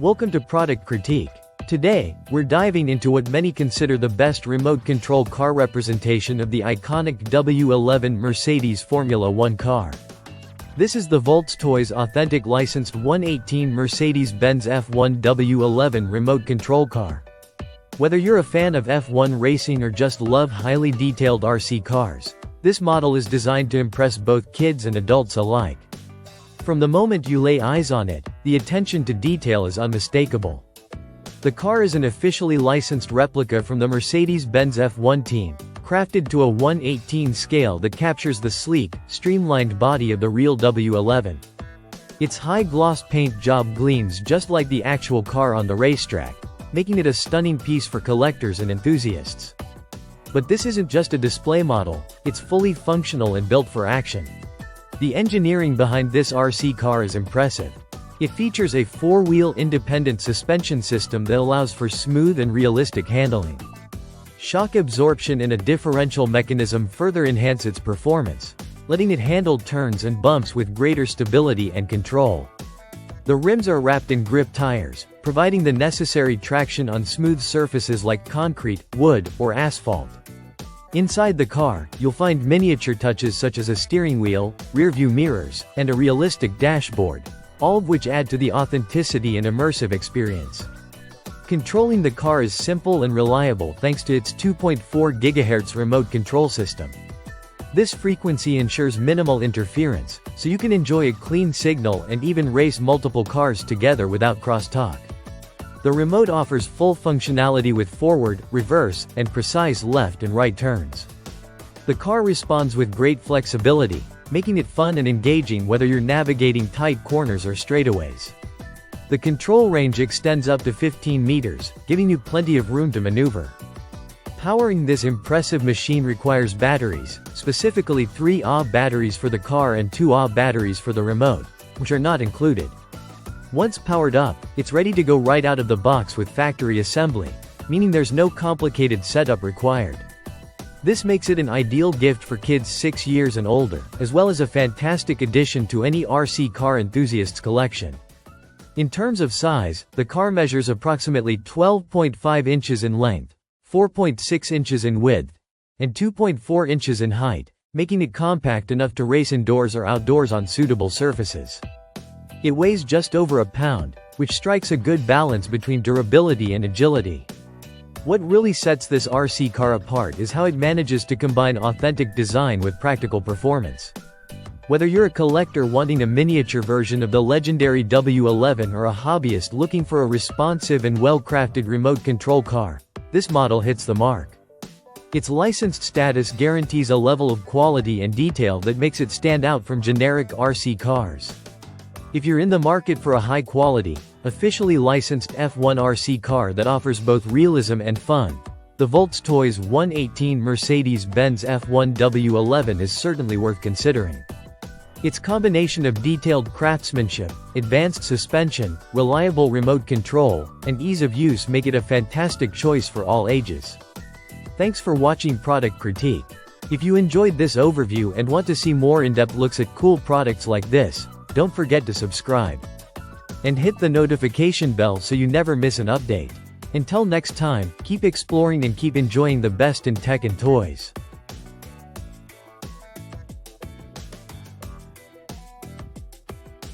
Welcome to Product Critique. Today, we're diving into what many consider the best remote control car representation of the iconic W11 Mercedes Formula One car. This is the Voltz Toys authentic licensed 118 Mercedes-Benz F1 W11 remote control car. Whether you're a fan of F1 racing or just love highly detailed RC cars, this model is designed to impress both kids and adults alike. From the moment you lay eyes on it, the attention to detail is unmistakable. The car is an officially licensed replica from the Mercedes-Benz F1 team, crafted to a 1/18 scale that captures the sleek, streamlined body of the real W11. Its high-gloss paint job gleams just like the actual car on the racetrack, making it a stunning piece for collectors and enthusiasts. But this isn't just a display model, it's fully functional and built for action. The engineering behind this RC car is impressive. It features a four-wheel independent suspension system that allows for smooth and realistic handling. Shock absorption and a differential mechanism further enhance its performance, letting it handle turns and bumps with greater stability and control. The rims are wrapped in grip tires, providing the necessary traction on smooth surfaces like concrete, wood, or asphalt. Inside the car, you'll find miniature touches such as a steering wheel, rear-view mirrors, and a realistic dashboard, all of which add to the authenticity and immersive experience. Controlling the car is simple and reliable thanks to its 2.4 GHz remote control system. This frequency ensures minimal interference, so you can enjoy a clean signal and even race multiple cars together without crosstalk. The remote offers full functionality with forward, reverse, and precise left and right turns. The car responds with great flexibility, making it fun and engaging whether you're navigating tight corners or straightaways. The control range extends up to 15 meters, giving you plenty of room to maneuver. Powering this impressive machine requires batteries, specifically 3 Ah batteries for the car and 2 Ah batteries for the remote, which are not included. Once powered up, it's ready to go right out of the box with factory assembly, meaning there's no complicated setup required. This makes it an ideal gift for kids 6 years and older, as well as a fantastic addition to any RC car enthusiast's collection. In terms of size, the car measures approximately 12.5 inches in length, 4.6 inches in width, and 2.4 inches in height, making it compact enough to race indoors or outdoors on suitable surfaces. It weighs just over a pound, which strikes a good balance between durability and agility. What really sets this RC car apart is how it manages to combine authentic design with practical performance. Whether you're a collector wanting a miniature version of the legendary W11 or a hobbyist looking for a responsive and well-crafted remote control car, this model hits the mark. Its licensed status guarantees a level of quality and detail that makes it stand out from generic RC cars. If you're in the market for a high-quality, officially licensed F1 RC car that offers both realism and fun, the Voltz Toys 118 Mercedes-Benz F1 W11 is certainly worth considering. Its combination of detailed craftsmanship, advanced suspension, reliable remote control, and ease of use make it a fantastic choice for all ages. Thanks for watching Product Critique. If you enjoyed this overview and want to see more in-depth looks at cool products like this, don't forget to subscribe. And hit the notification bell so you never miss an update. Until next time, keep exploring and keep enjoying the best in tech and toys.